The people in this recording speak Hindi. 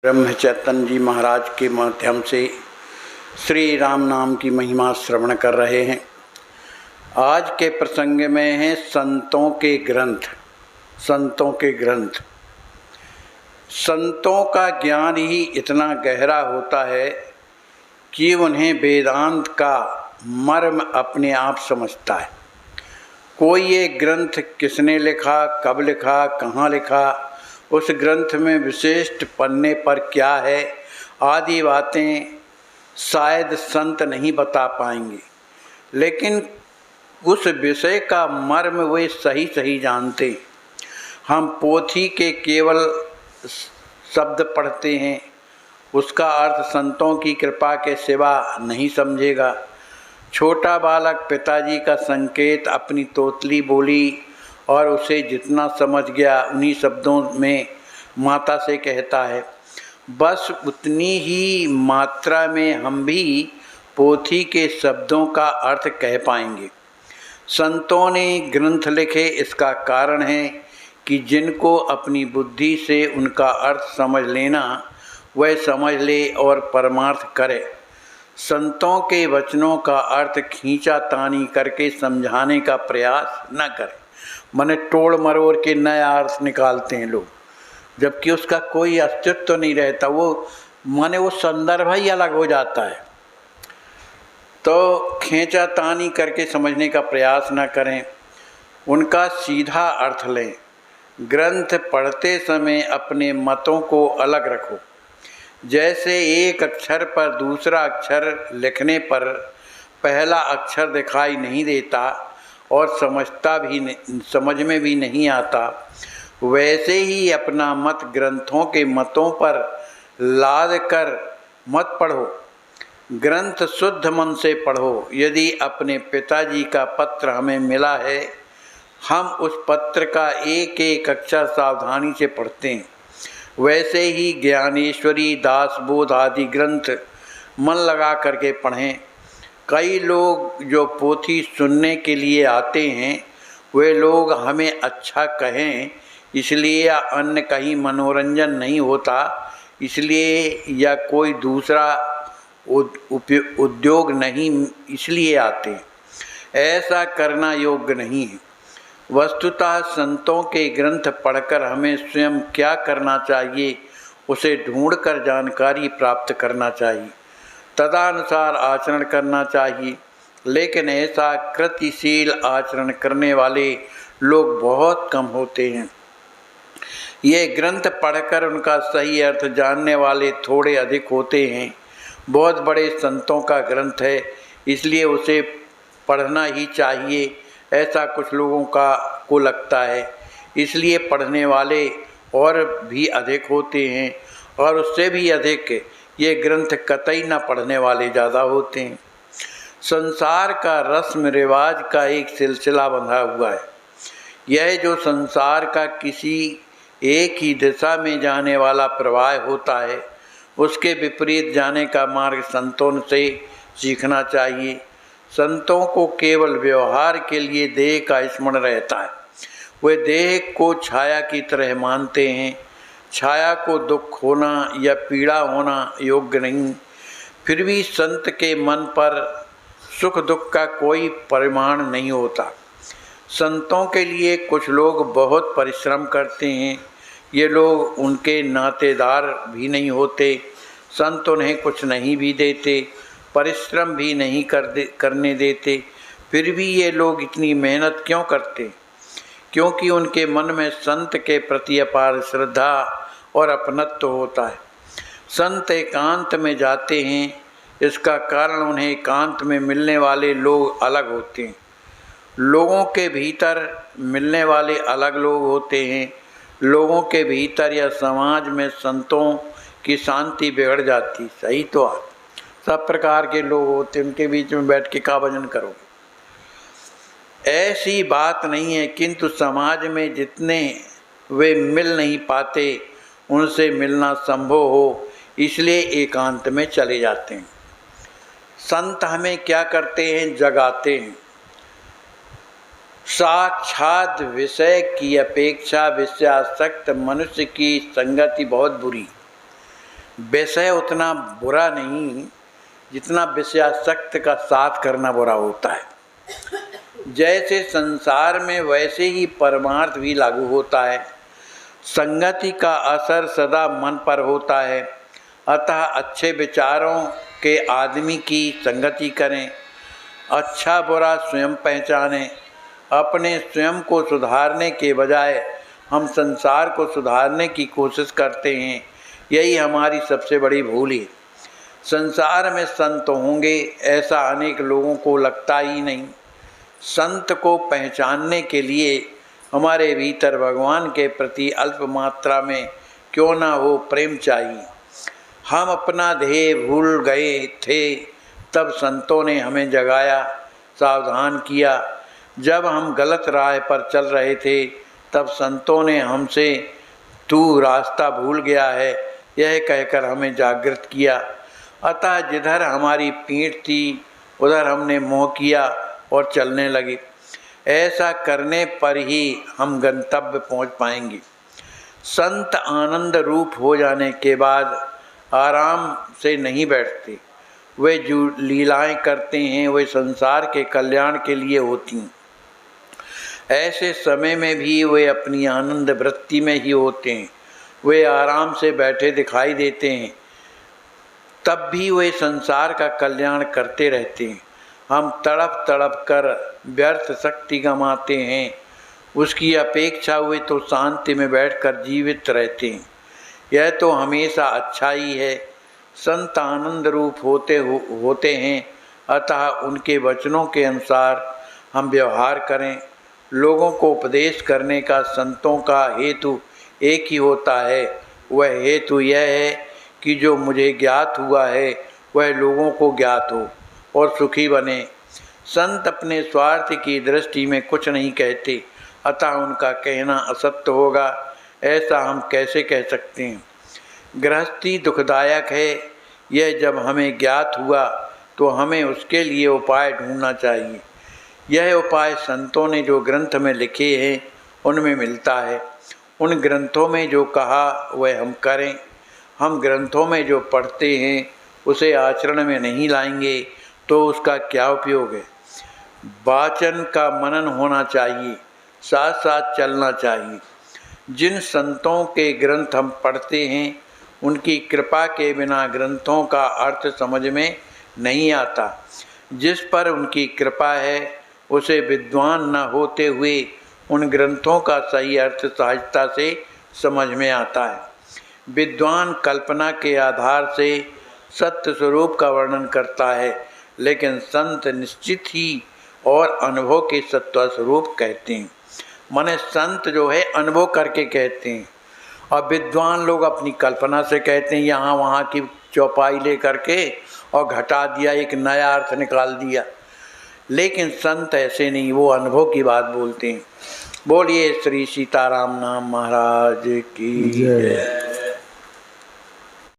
ब्रह्म चैतन्य जी महाराज के माध्यम से श्री राम नाम की महिमा श्रवण कर रहे हैं। आज के प्रसंग में हैं संतों के ग्रंथ। संतों का ज्ञान ही इतना गहरा होता है कि उन्हें वेदांत का मर्म अपने आप समझता है। कोई ये ग्रंथ किसने लिखा, कब लिखा, कहाँ लिखा, उस ग्रंथ में विशिष्ट पन्ने पर क्या है आदि बातें शायद संत नहीं बता पाएंगे, लेकिन उस विषय का मर्म वे सही जानते। हम पोथी के केवल शब्द पढ़ते हैं, उसका अर्थ संतों की कृपा के सिवा नहीं समझेगा। छोटा बालक पिताजी का संकेत अपनी तोतली बोली और उसे जितना समझ गया उन्हीं शब्दों में माता से कहता है। बस उतनी ही मात्रा में हम भी पोथी के शब्दों का अर्थ कह पाएंगे। संतों ने ग्रंथ लिखे, इसका कारण है कि जिनको अपनी बुद्धि से उनका अर्थ समझ लेना वह समझ ले और परमार्थ करे। संतों के वचनों का अर्थ खींचा तानी करके समझाने का प्रयास न करें। माने तोड़ मरोड़ के नया अर्थ निकालते हैं लोग, जबकि उसका कोई अस्तित्व तो नहीं रहता। वो संदर्भ ही अलग हो जाता है। तो खींचा तानी करके समझने का प्रयास न करें, उनका सीधा अर्थ लें। ग्रंथ पढ़ते समय अपने मतों को अलग रखो। जैसे एक अक्षर पर दूसरा अक्षर लिखने पर पहला अक्षर दिखाई नहीं देता और समझ में भी नहीं आता, वैसे ही अपना मत ग्रंथों के मतों पर लाद कर मत पढ़ो। ग्रंथ शुद्ध मन से पढ़ो। यदि अपने पिताजी का पत्र हमें मिला है, हम उस पत्र का एक एक अक्षर सावधानी से पढ़ते हैं। वैसे ही ज्ञानेश्वरी, दासबोध आदि ग्रंथ मन लगा करके पढ़ें। कई लोग जो पोथी सुनने के लिए आते हैं, वे लोग हमें अच्छा कहें इसलिए या अन्य कहीं मनोरंजन नहीं होता इसलिए या कोई दूसरा उद्योग नहीं इसलिए आते। ऐसा करना योग्य नहीं है। वस्तुतः संतों के ग्रंथ पढ़कर हमें स्वयं क्या करना चाहिए उसे ढूंढकर जानकारी प्राप्त करना चाहिए, तदनुसार आचरण करना चाहिए। लेकिन ऐसा कृतिशील आचरण करने वाले लोग बहुत कम होते हैं। ये ग्रंथ पढ़कर उनका सही अर्थ जानने वाले थोड़े अधिक होते हैं। बहुत बड़े संतों का ग्रंथ है, इसलिए उसे पढ़ना ही चाहिए, ऐसा कुछ लोगों को लगता है। इसलिए पढ़ने वाले और भी अधिक होते हैं, और उससे भी अधिक ये ग्रंथ कतई न पढ़ने वाले ज़्यादा होते हैं। संसार का रस्म रिवाज का एक सिलसिला बंधा हुआ है। यह जो संसार का किसी एक ही दिशा में जाने वाला प्रवाह होता है, उसके विपरीत जाने का मार्ग संतों से सीखना चाहिए। संतों को केवल व्यवहार के लिए देह का स्मरण रहता है। वे देह को छाया की तरह मानते हैं। छाया को दुख होना या पीड़ा होना योग्य नहीं। फिर भी संत के मन पर सुख दुख का कोई परिमाण नहीं होता। संतों के लिए कुछ लोग बहुत परिश्रम करते हैं। ये लोग उनके नातेदार भी नहीं होते। संत उन्हें कुछ नहीं भी देते, परिश्रम भी नहीं करने देते। फिर भी ये लोग इतनी मेहनत क्यों करते? क्योंकि उनके मन में संत के प्रति अपार श्रद्धा और अपनत्व होता है। संत एकांत में जाते हैं, इसका कारण उन्हें एकांत में मिलने वाले लोग अलग होते हैं। लोगों के भीतर मिलने वाले अलग लोग होते हैं। लोगों के भीतर या समाज में संतों की शांति बिगड़ जाती। सही तो आप सब प्रकार के लोग होते, उनके बीच में बैठ के का भजन करोगे? ऐसी बात नहीं है, किंतु समाज में जितने वे मिल नहीं पाते उनसे मिलना संभव हो, इसलिए एकांत में चले जाते हैं। संत हमें क्या करते हैं? जगाते हैं। साक्षात विषय की अपेक्षा विषयासक्त मनुष्य की संगति बहुत बुरी। विषय उतना बुरा नहीं जितना विषयासक्त का साथ करना बुरा होता है। जैसे संसार में वैसे ही परमार्थ भी लागू होता है। संगति का असर सदा मन पर होता है, अतः अच्छे विचारों के आदमी की संगति करें, अच्छा बुरा स्वयं पहचानें। अपने स्वयं को सुधारने के बजाय हम संसार को सुधारने की कोशिश करते हैं, यही हमारी सबसे बड़ी भूल है। संसार में संत होंगे ऐसा अनेक लोगों को लगता ही नहीं। संत को पहचानने के लिए हमारे भीतर भगवान के प्रति अल्प मात्रा में क्यों ना हो प्रेम चाहिए। हम अपना ध्येय भूल गए थे, तब संतों ने हमें जगाया, सावधान किया। जब हम गलत राह पर चल रहे थे, तब संतों ने हमसे तू रास्ता भूल गया है यह कहकर हमें जागृत किया। अतः जिधर हमारी पीठ थी उधर हमने मोह किया और चलने लगे। ऐसा करने पर ही हम गंतव्य पहुंच पाएंगे। संत आनंद रूप हो जाने के बाद आराम से नहीं बैठते। वे जो लीलाएं करते हैं वे संसार के कल्याण के लिए होती हैं। ऐसे समय में भी वे अपनी आनंद वृत्ति में ही होते हैं। वे आराम से बैठे दिखाई देते हैं, तब भी वे संसार का कल्याण करते रहते हैं। हम तड़प तड़प कर व्यर्थ शक्ति गंवाते हैं, उसकी अपेक्षा वे तो शांति में बैठकर जीवित रहते हैं। यह तो हमेशा अच्छा ही है। संत आनंद रूप होते हैं, अतः उनके वचनों के अनुसार हम व्यवहार करें। लोगों को उपदेश करने का संतों का हेतु एक ही होता है। वह हेतु यह है कि जो मुझे ज्ञात हुआ है वह लोगों को ज्ञात हो और सुखी बने। संत अपने स्वार्थ की दृष्टि में कुछ नहीं कहते, अतः उनका कहना असत्य होगा ऐसा हम कैसे कह सकते हैं। गृहस्थी दुखदायक है, यह जब हमें ज्ञात हुआ तो हमें उसके लिए उपाय ढूंढना चाहिए। यह उपाय संतों ने जो ग्रंथ में लिखे हैं उनमें मिलता है। उन ग्रंथों में जो कहा वह हम करें। हम ग्रंथों में जो पढ़ते हैं उसे आचरण में नहीं लाएंगे तो उसका क्या उपयोग है। वाचन का मनन होना चाहिए, साथ साथ चलना चाहिए। जिन संतों के ग्रंथ हम पढ़ते हैं उनकी कृपा के बिना ग्रंथों का अर्थ समझ में नहीं आता। जिस पर उनकी कृपा है उसे विद्वान न होते हुए उन ग्रंथों का सही अर्थ सहजता से समझ में आता है। विद्वान कल्पना के आधार से सत्य स्वरूप का वर्णन करता है, लेकिन संत निश्चित ही और अनुभव के सत्व स्वरूप कहते हैं। माने संत जो है अनुभव करके कहते हैं, और विद्वान लोग अपनी कल्पना से कहते हैं, यहाँ वहाँ की चौपाई ले करके और घटा दिया, एक नया अर्थ निकाल दिया। लेकिन संत ऐसे नहीं, वो अनुभव की बात बोलते हैं। बोलिए श्री सीताराम नाम महाराज की जय।